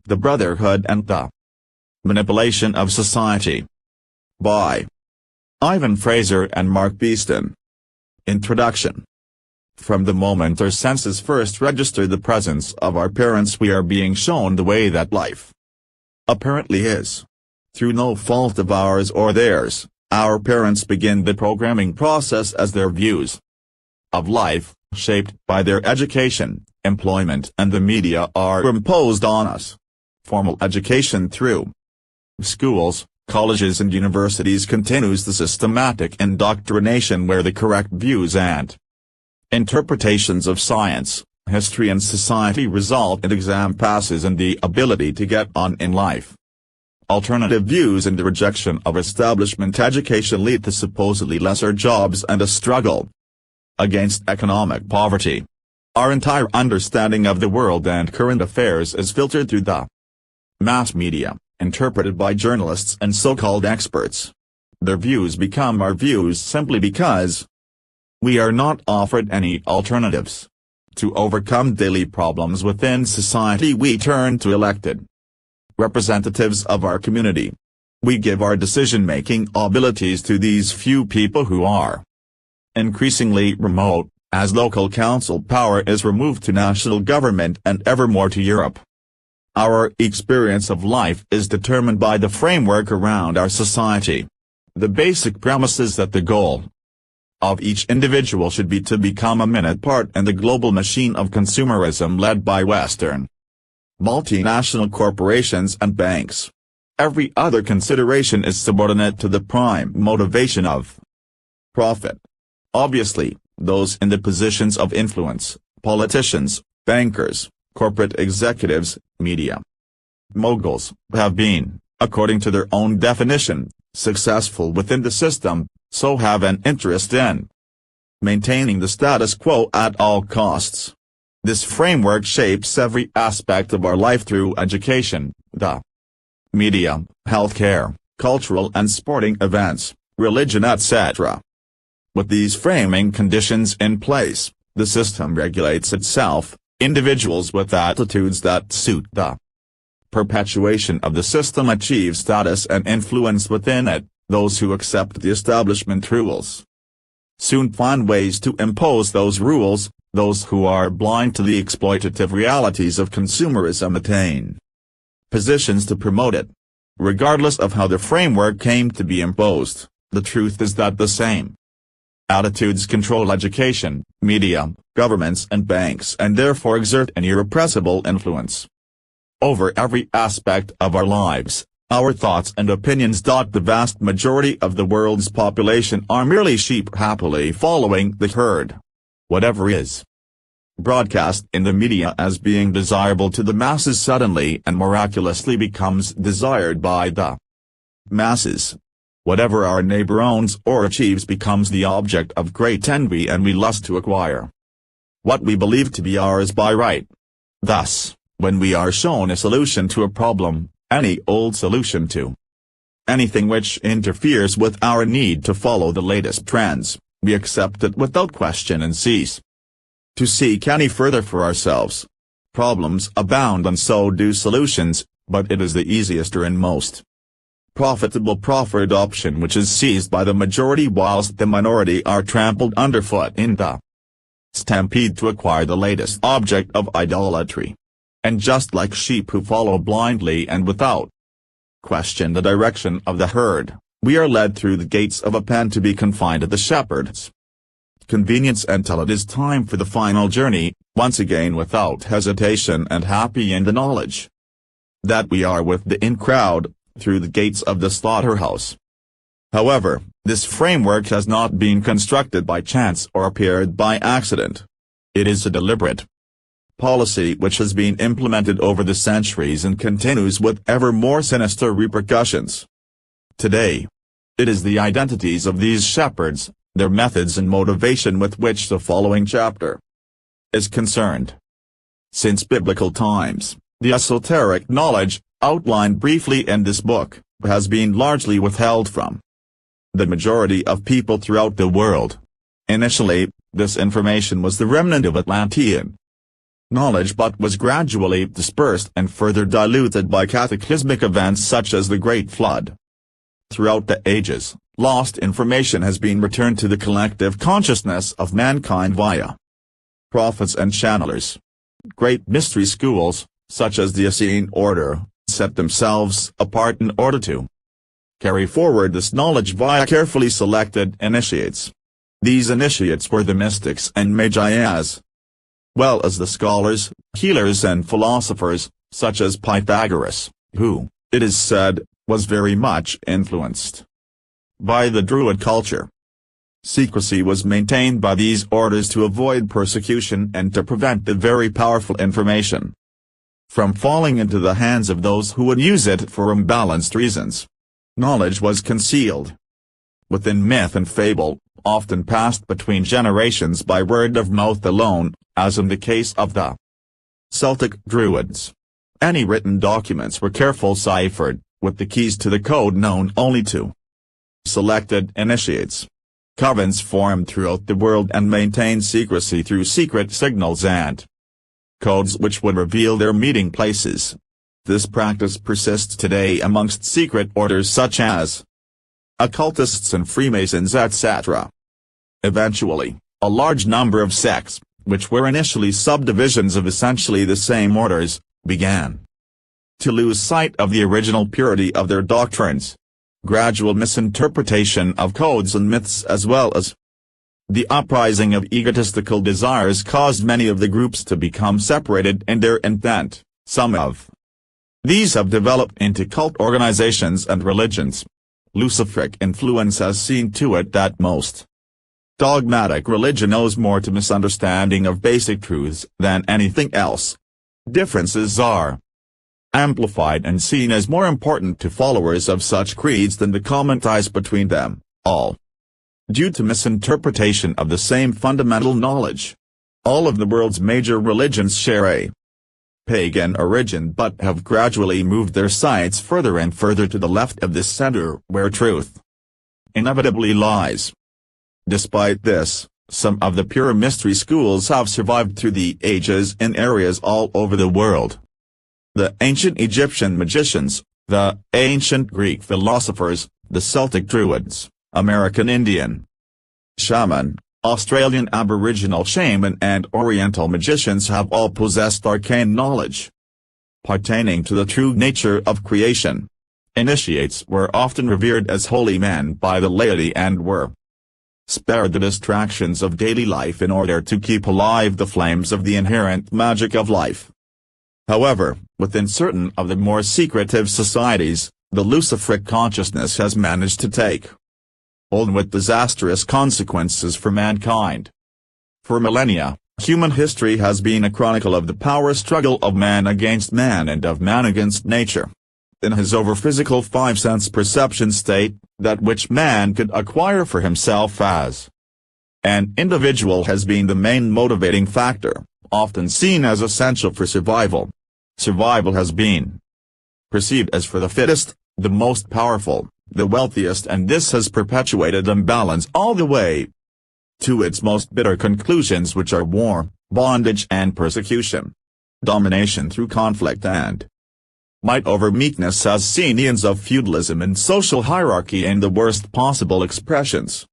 The Brotherhood and the Manipulation of Society. By Ivan Fraser and Mark Beeston. Introduction. From the moment our senses first register the presence of our parents, we are being shown the way that life apparently is. Through no fault of ours or theirs, our parents begin the programming process as their views of life, shaped by their education, employment and the media, are imposed on us. Formal education through schools, colleges and universities continues the systematic indoctrination where the correct views and interpretations of science, history and society result in exam passes and the ability to get on in life. Alternative views and the rejection of establishment education lead to supposedly lesser jobs and a struggle against economic poverty. Our entire understanding of the world and current affairs is filtered through the mass media, interpreted by journalists and so-called experts. Their views become our views simply because we are not offered any alternatives. To overcome daily problems within society, we turn to elected representatives of our community. We give our decision-making abilities to these few people who are increasingly remote, as local council power is removed to national government and ever more to Europe. Our experience of life is determined by the framework around our society. The basic premise is that the goal of each individual should be to become a minute part in the global machine of consumerism led by Western multinational corporations and banks. Every other consideration is subordinate to the prime motivation of profit. Obviously, those in the positions of influence, politicians, bankers, corporate executives, media moguls, have been, according to their own definition, successful within the system, so have an interest in maintaining the status quo at all costs. This framework shapes every aspect of our life through education, the media, healthcare, cultural and sporting events, religion etc. With these framing conditions in place, the system regulates itself. Individuals with attitudes that suit the perpetuation of the system achieve status and influence within it. Those who accept the establishment rules soon find ways to impose those rules. Those who are blind to the exploitative realities of consumerism attain positions to promote it. Regardless of how the framework came to be imposed, the truth is that the same attitudes control education, media, governments and banks, and therefore exert an irrepressible influence over every aspect of our lives, our thoughts and opinions. The vast majority of the world's population are merely sheep happily following the herd. Whatever is broadcast in the media as being desirable to the masses suddenly and miraculously becomes desired by the masses. Whatever our neighbor owns or achieves becomes the object of great envy, and we lust to acquire what we believe to be ours by right. Thus, when we are shown a solution to a problem, any old solution to anything which interferes with our need to follow the latest trends, we accept it without question and cease to seek any further for ourselves. Problems abound and so do solutions, but it is the easiest and most profitable proffered option which is seized by the majority, whilst the minority are trampled underfoot in the stampede to acquire the latest object of idolatry. And just like sheep who follow blindly and without question the direction of the herd, we are led through the gates of a pen to be confined at the shepherd's convenience until it is time for the final journey, once again without hesitation and happy in the knowledge that we are with the in crowd, through the gates of the slaughterhouse. However, this framework has not been constructed by chance or appeared by accident. It is a deliberate policy which has been implemented over the centuries and continues with ever more sinister repercussions. Today, it is the identities of these shepherds, their methods and motivation with which the following chapter is concerned. Since biblical times, the esoteric knowledge, outlined briefly in this book, has been largely withheld from the majority of people throughout the world. Initially, this information was the remnant of Atlantean knowledge but was gradually dispersed and further diluted by cataclysmic events such as the Great Flood. Throughout the ages, lost information has been returned to the collective consciousness of mankind via prophets and channelers. Great mystery schools, such as the Essene order, set themselves apart in order to carry forward this knowledge via carefully selected initiates. These initiates were the mystics and magi as well as the scholars, healers and philosophers, such as Pythagoras, who, it is said, was very much influenced by the Druid culture. Secrecy was maintained by these orders to avoid persecution and to prevent the very powerful information from falling into the hands of those who would use it for imbalanced reasons. Knowledge was concealed within myth and fable, often passed between generations by word of mouth alone, as in the case of the Celtic Druids. Any written documents were carefully ciphered, with the keys to the code known only to selected initiates. Covens formed throughout the world and maintained secrecy through secret signals and codes which would reveal their meeting places. This practice persists today amongst secret orders such as occultists and Freemasons, etc. Eventually, a large number of sects, which were initially subdivisions of essentially the same orders, began to lose sight of the original purity of their doctrines. Gradual misinterpretation of codes and myths as well as the uprising of egotistical desires caused many of the groups to become separated in their intent. Some of these have developed into cult organizations and religions. Luciferic influence has seen to it that most dogmatic religion owes more to misunderstanding of basic truths than anything else. Differences are amplified and seen as more important to followers of such creeds than the common ties between them, all due to misinterpretation of the same fundamental knowledge. All of the world's major religions share a pagan origin but have gradually moved their sights further and further to the left of this center where truth inevitably lies. Despite this, some of the pure mystery schools have survived through the ages in areas all over the world. The ancient Egyptian magicians, the ancient Greek philosophers, the Celtic Druids, American Indian shaman, Australian Aboriginal shaman and Oriental magicians have all possessed arcane knowledge pertaining to the true nature of creation. Initiates were often revered as holy men by the laity and were spared the distractions of daily life in order to keep alive the flames of the inherent magic of life. However, within certain of the more secretive societies, the Luciferic consciousness has managed to take hold with disastrous consequences for mankind. For millennia, human history has been a chronicle of the power struggle of man against man and of man against nature. In his over-physical five-sense perception state, that which man could acquire for himself as an individual has been the main motivating factor, often seen as essential for survival. Survival has been perceived as for the fittest, the most powerful, the wealthiest, and this has perpetuated imbalance all the way to its most bitter conclusions, which are war, bondage and persecution. Domination through conflict and might over meekness has seen eons of feudalism and social hierarchy in the worst possible expressions.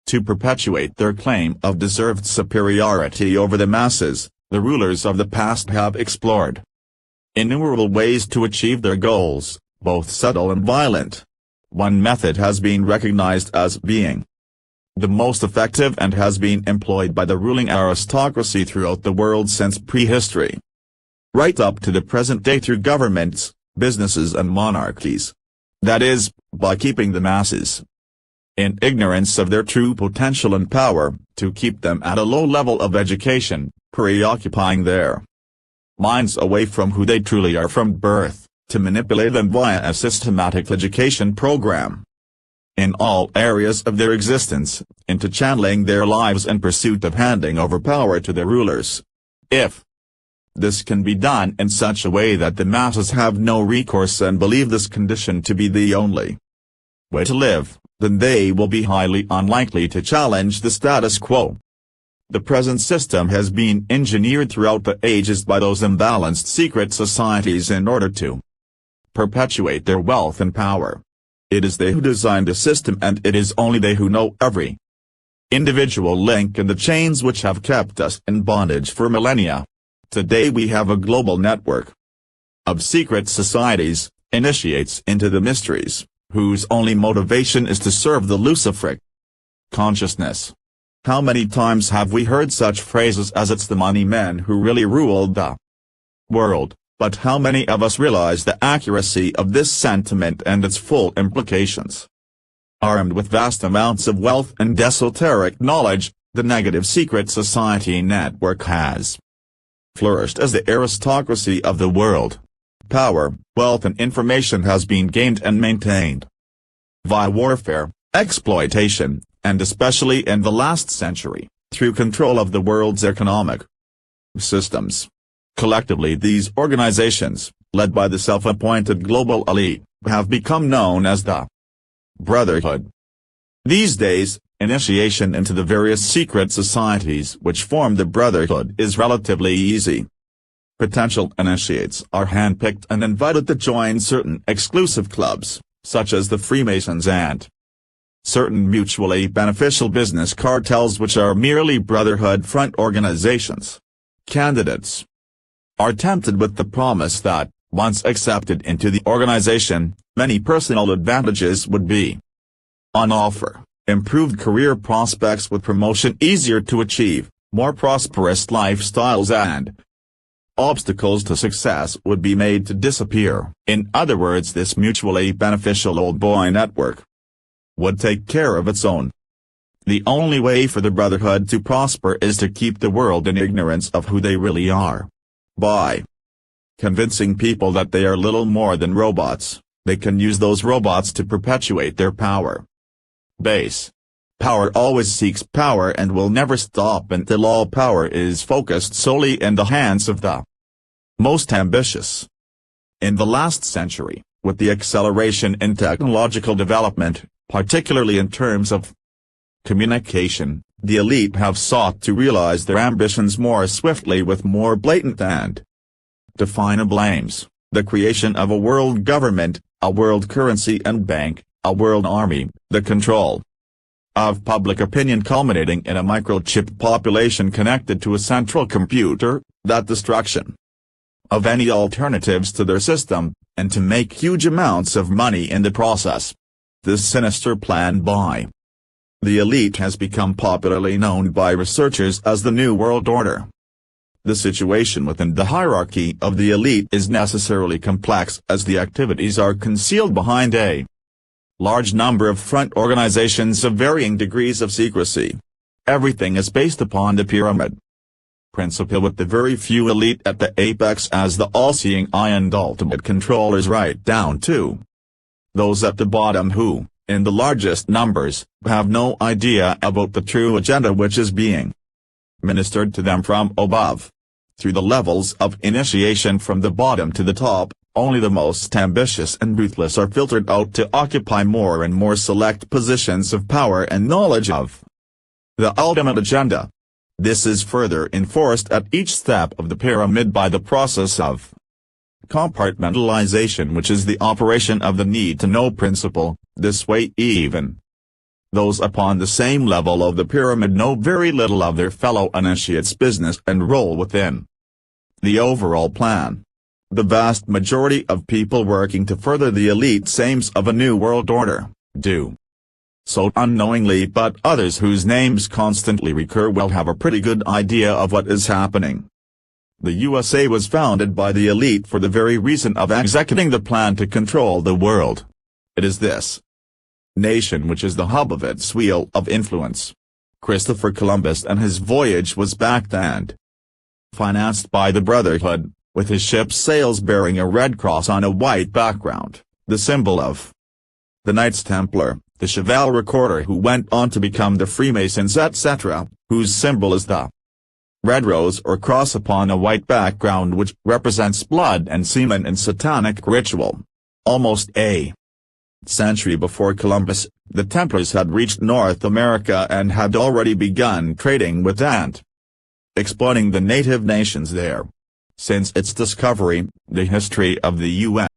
To perpetuate their claim of deserved superiority over the masses, the rulers of the past have explored innumerable ways to achieve their goals, both subtle and violent. One method has been recognized as being the most effective and has been employed by the ruling aristocracy throughout the world since prehistory, right up to the present day through governments, businesses and monarchies. That is, by keeping the masses in ignorance of their true potential and power, to keep them at a low level of education, preoccupying their minds away from who they truly are from birth, to manipulate them via a systematic education program in all areas of their existence, into channeling their lives in pursuit of handing over power to the rulers. If this can be done in such a way that the masses have no recourse and believe this condition to be the only way to live, then they will be highly unlikely to challenge the status quo. The present system has been engineered throughout the ages by those imbalanced secret societies in order to perpetuate their wealth and power. It is they who designed the system, and it is only they who know every individual link in the chains which have kept us in bondage for millennia. Today we have a global network of secret societies, initiates into the mysteries, whose only motivation is to serve the Luciferic consciousness. How many times have we heard such phrases as "it's the money men who really ruled the world," but how many of us realize the accuracy of this sentiment and its full implications? Armed with vast amounts of wealth and esoteric knowledge, the negative secret society network has flourished as the aristocracy of the world. Power, wealth and information has been gained and maintained via warfare, exploitation, and especially in the last century, through control of the world's economic systems. Collectively these organizations, led by the self-appointed global elite, have become known as the Brotherhood. These days, initiation into the various secret societies which form the Brotherhood is relatively easy. Potential initiates are handpicked and invited to join certain exclusive clubs, such as the Freemasons and certain mutually beneficial business cartels which are merely Brotherhood front organizations. Candidates are tempted with the promise that, once accepted into the organization, many personal advantages would be on offer: improved career prospects with promotion easier to achieve, more prosperous lifestyles, and obstacles to success would be made to disappear. In other words, this mutually beneficial old boy network would take care of its own. The only way for the Brotherhood to prosper is to keep the world in ignorance of who they really are. By convincing people that they are little more than robots, they can use those robots to perpetuate their power base. Power always seeks power and will never stop until all power is focused solely in the hands of the most ambitious. In the last century, with the acceleration in technological development, particularly in terms of communication, the elite have sought to realize their ambitions more swiftly with more blatant and definable aims: the creation of a world government, a world currency and bank, a world army, the control of public opinion culminating in a microchip population connected to a central computer, that destruction of any alternatives to their system, and to make huge amounts of money in the process. This sinister plan by the elite has become popularly known by researchers as the New World Order. The situation within the hierarchy of the elite is necessarily complex, as the activities are concealed behind a large number of front organizations of varying degrees of secrecy. Everything is based upon the pyramid principle, with the very few elite at the apex as the all-seeing eye and ultimate controllers, right down to those at the bottom who, in the largest numbers, have no idea about the true agenda which is being ministered to them from above. Through the levels of initiation from the bottom to the top, only the most ambitious and ruthless are filtered out to occupy more and more select positions of power and knowledge of the ultimate agenda. This is further enforced at each step of the pyramid by the process of compartmentalization, which is the operation of the need-to-know principle. This way even those upon the same level of the pyramid know very little of their fellow initiates' business and role within the overall plan. The vast majority of people working to further the elite's aims of a new world order do so unknowingly, but others whose names constantly recur will have a pretty good idea of what is happening. The USA was founded by the elite for the very reason of executing the plan to control the world. It is this nation which is the hub of its wheel of influence. Christopher Columbus and his voyage was backed and financed by the Brotherhood, with his ship's sails bearing a red cross on a white background, the symbol of the Knights Templar, the chivalric order who went on to become the Freemasons, etc., whose symbol is the red rose or cross upon a white background, which represents blood and semen in satanic ritual. Almost a century before Columbus, the Templars had reached North America and had already begun trading with and exploiting the native nations there. Since its discovery, the history of the U.S.